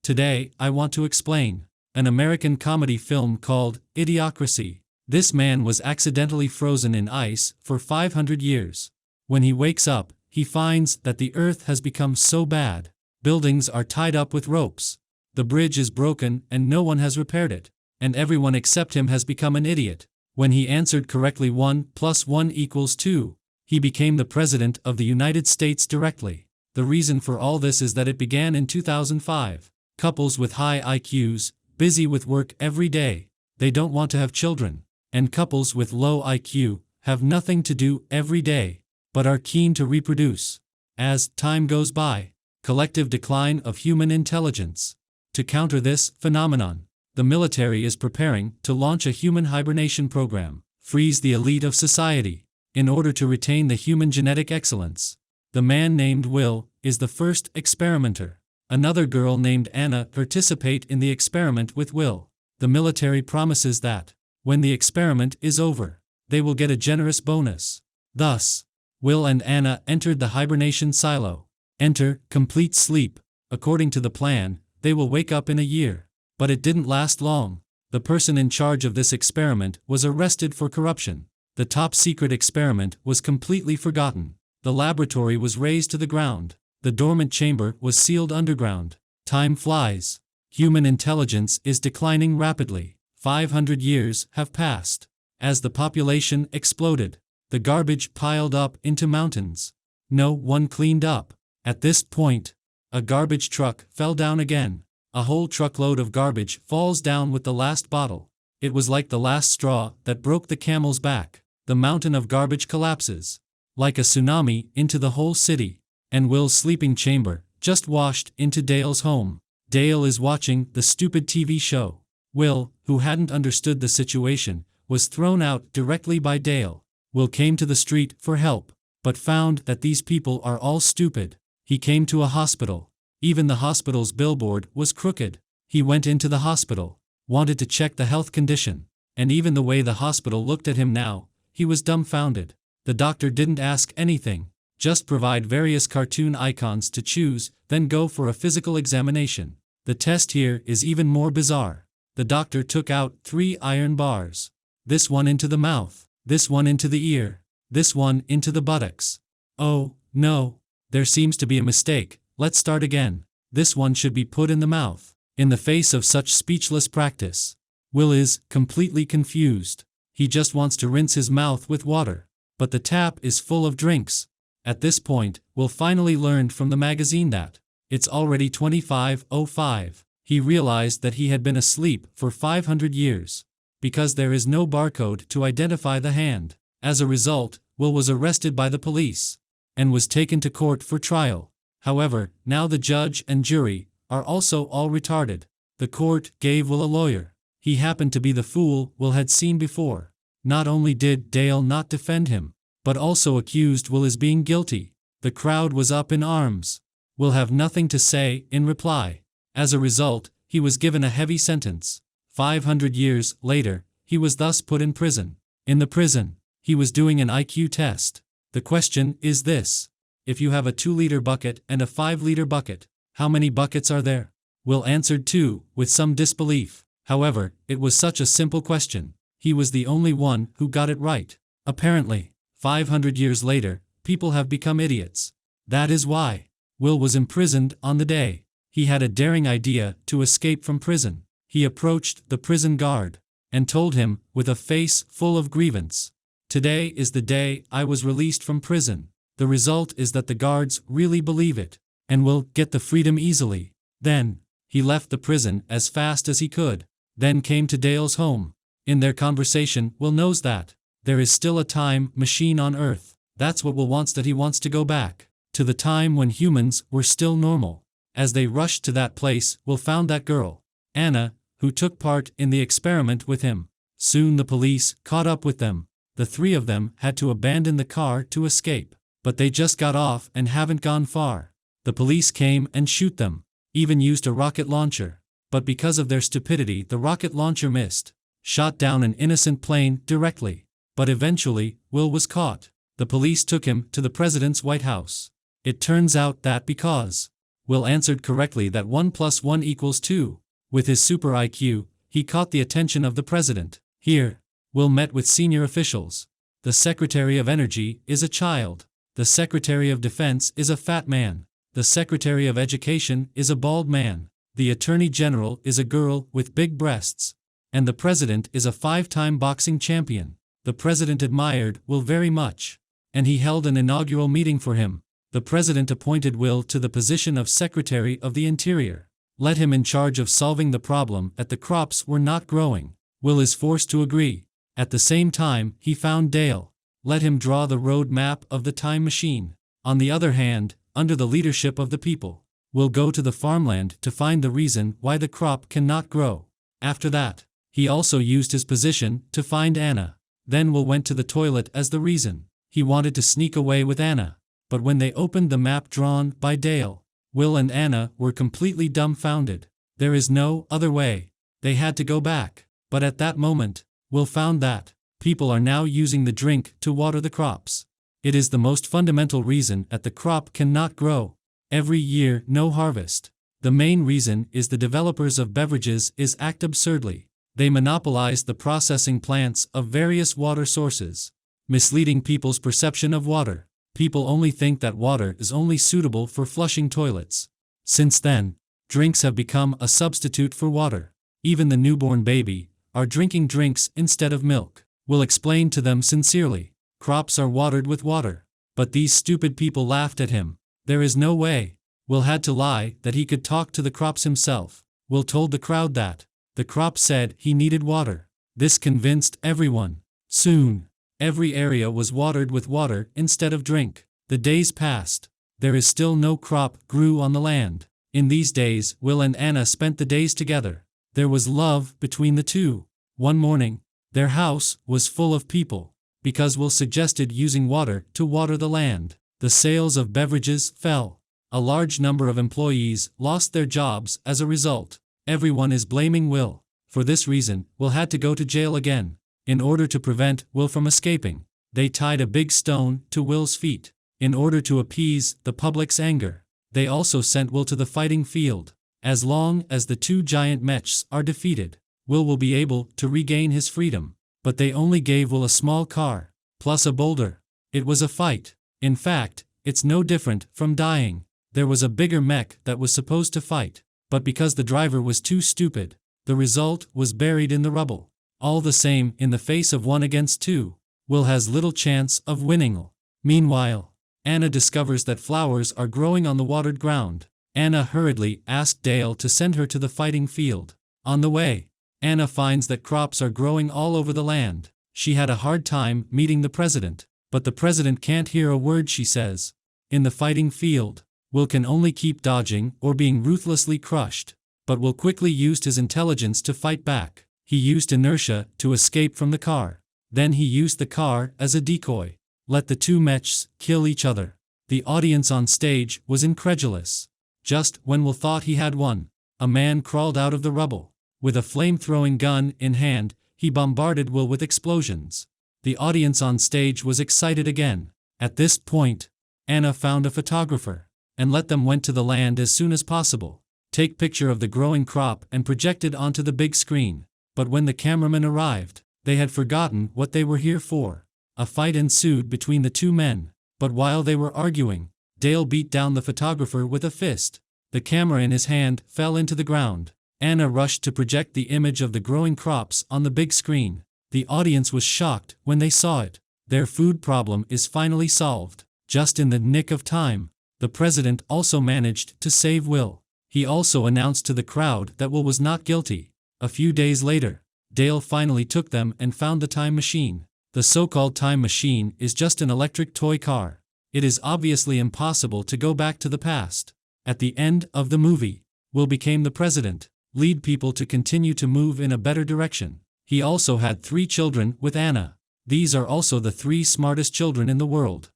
Today, I want to explain an American comedy film called Idiocracy. This man was accidentally frozen in ice for 500 years. When he wakes up, he finds that the earth has become so bad. Buildings are tied up with ropes. The bridge is broken and no one has repaired it. And everyone except him has become an idiot. When he answered correctly 1 + 1 = 2, he became the President of the United States directly. The reason for all this is that it began in 2005. Couples with high IQs, busy with work every day, they don't want to have children. And couples with low IQ have nothing to do every day, but are keen to reproduce. As time goes by, collective decline of human intelligence. To counter this phenomenon, the military is preparing to launch a human hibernation program, freeze the elite of society, in order to retain the human genetic excellence. The man named Will is the first experimenter. Another girl named Anna participate in the experiment with Will. The military promises that, when the experiment is over, they will get a generous bonus. Thus, Will and Anna entered the hibernation silo. Enter complete sleep. According to the plan, they will wake up in a year. But it didn't last long. The person in charge of this experiment was arrested for corruption. The top secret experiment was completely forgotten. The laboratory was razed to the ground. The dormant chamber was sealed underground. Time flies. Human intelligence is declining rapidly. 500 years have passed. As the population exploded, the garbage piled up into mountains. No one cleaned up. At this point, a garbage truck fell down again. A whole truckload of garbage falls down with the last bottle. It was like the last straw that broke the camel's back. The mountain of garbage collapses, like a tsunami, into the whole city. And Will's sleeping chamber just washed into Dale's home. Dale is watching the stupid TV show. Will, who hadn't understood the situation, was thrown out directly by Dale. Will came to the street for help, but found that these people are all stupid. He came to a hospital. Even the hospital's billboard was crooked. He went into the hospital, wanted to check the health condition, and even the way the hospital looked at him now, he was dumbfounded. The doctor didn't ask anything, just provide various cartoon icons to choose, then go for a physical examination. The test here is even more bizarre. The doctor took out 3 iron bars. This one into the mouth, this one into the ear, this one into the buttocks. Oh, no, there seems to be a mistake. Let's start again. This one should be put in the mouth. In the face of such speechless practice, Will is completely confused. He just wants to rinse his mouth with water, but the tap is full of drinks. At this point, Will finally learned from the magazine that it's already 25:05. He realized that he had been asleep for 500 years, because there is no barcode to identify the hand. As a result, Will was arrested by the police and was taken to court for trial. However, now the judge and jury are also all retarded. The court gave Will a lawyer. He happened to be the fool Will had seen before. Not only did Dale not defend him, but also accused Will as being guilty. The crowd was up in arms. Will have nothing to say in reply. As a result, he was given a heavy sentence. 500 years later, he was thus put in prison. In the prison, he was doing an IQ test. The question is this: if you have a 2-liter bucket and a 5-liter bucket, how many buckets are there? Will answered 2, with some disbelief. However, it was such a simple question. He was the only one who got it right. Apparently, 500 years later, people have become idiots. That is why Will was imprisoned on the day. He had a daring idea to escape from prison. He approached the prison guard and told him, with a face full of grievance, "Today is the day I was released from prison." The result is that the guards really believe it, and will get the freedom easily. Then, he left the prison as fast as he could, then came to Dale's home. In their conversation, Will knows that there is still a time machine on Earth. That's what Will wants, that he wants to go back to the time when humans were still normal. As they rushed to that place, Will found that girl, Anna, who took part in the experiment with him. Soon the police caught up with them. The 3 of them had to abandon the car to escape. But they just got off and haven't gone far. The police came and shoot them, even used a rocket launcher. But because of their stupidity, the rocket launcher missed, shot down an innocent plane directly. But eventually, Will was caught. The police took him to the president's White House. It turns out that because Will answered correctly that 1 plus 1 equals 2. With his super IQ, he caught the attention of the president. Here, Will met with senior officials. The Secretary of Energy is a child. The Secretary of Defense is a fat man. The Secretary of Education is a bald man. The Attorney General is a girl with big breasts. And the President is a 5-time boxing champion. The President admired Will very much. And he held an inaugural meeting for him. The President appointed Will to the position of Secretary of the Interior. Let him in charge of solving the problem that the crops were not growing. Will is forced to agree. At the same time, he found Dale. Let him draw the road map of the time machine. On the other hand, under the leadership of the people, Will go to the farmland to find the reason why the crop cannot grow. After that, he also used his position to find Anna. Then Will went to the toilet as the reason. He wanted to sneak away with Anna. But when they opened the map drawn by Dale, Will and Anna were completely dumbfounded. There is no other way. They had to go back. But at that moment, Will found that people are now using the drink to water the crops. It is the most fundamental reason that the crop cannot grow. Every year, no harvest. The main reason is the developers of beverages act absurdly. They monopolize the processing plants of various water sources, misleading people's perception of water. People only think that water is only suitable for flushing toilets. Since then, drinks have become a substitute for water. Even the newborn baby are drinking drinks instead of milk. Will explain to them sincerely. Crops are watered with water. But these stupid people laughed at him. There is no way. Will had to lie that he could talk to the crops himself. Will told the crowd that the crop said he needed water. This convinced everyone. Soon, every area was watered with water instead of drink. The days passed. There is still no crop grew on the land. In these days, Will and Anna spent the days together. There was love between the two. One morning, their house was full of people. Because Will suggested using water to water the land, the sales of beverages fell. A large number of employees lost their jobs as a result. Everyone is blaming Will. For this reason, Will had to go to jail again. In order to prevent Will from escaping, they tied a big stone to Will's feet. In order to appease the public's anger, they also sent Will to the fighting field. As long as the two giant mechs are defeated, Will be able to regain his freedom. But they only gave Will a small car, plus a boulder. It was a fight. In fact, it's no different from dying. There was a bigger mech that was supposed to fight, but because the driver was too stupid, the result was buried in the rubble. All the same, in the face of 1 against 2, Will has little chance of winning. Meanwhile, Anna discovers that flowers are growing on the watered ground. Anna hurriedly asked Dale to send her to the fighting field. On the way, Anna finds that crops are growing all over the land. She had a hard time meeting the president, but the president can't hear a word she says. In the fighting field, Will can only keep dodging or being ruthlessly crushed. But Will quickly used his intelligence to fight back. He used inertia to escape from the car. Then he used the car as a decoy. Let the two mechs kill each other. The audience on stage was incredulous. Just when Will thought he had won, a man crawled out of the rubble. With a flame-throwing gun in hand, he bombarded Will with explosions. The audience on stage was excited again. At this point, Anna found a photographer, and let them went to the land as soon as possible. Take picture of the growing crop and project it onto the big screen. But when the cameramen arrived, they had forgotten what they were here for. A fight ensued between the two men, but while they were arguing, Dale beat down the photographer with a fist. The camera in his hand fell into the ground. Anna rushed to project the image of the growing crops on the big screen. The audience was shocked when they saw it. Their food problem is finally solved. Just in the nick of time, the president also managed to save Will. He also announced to the crowd that Will was not guilty. A few days later, Dale finally took them and found the time machine. The so-called time machine is just an electric toy car. It is obviously impossible to go back to the past. At the end of the movie, Will became the president, lead people to continue to move in a better direction. He also had 3 children with Anna. These are also the 3 smartest children in the world.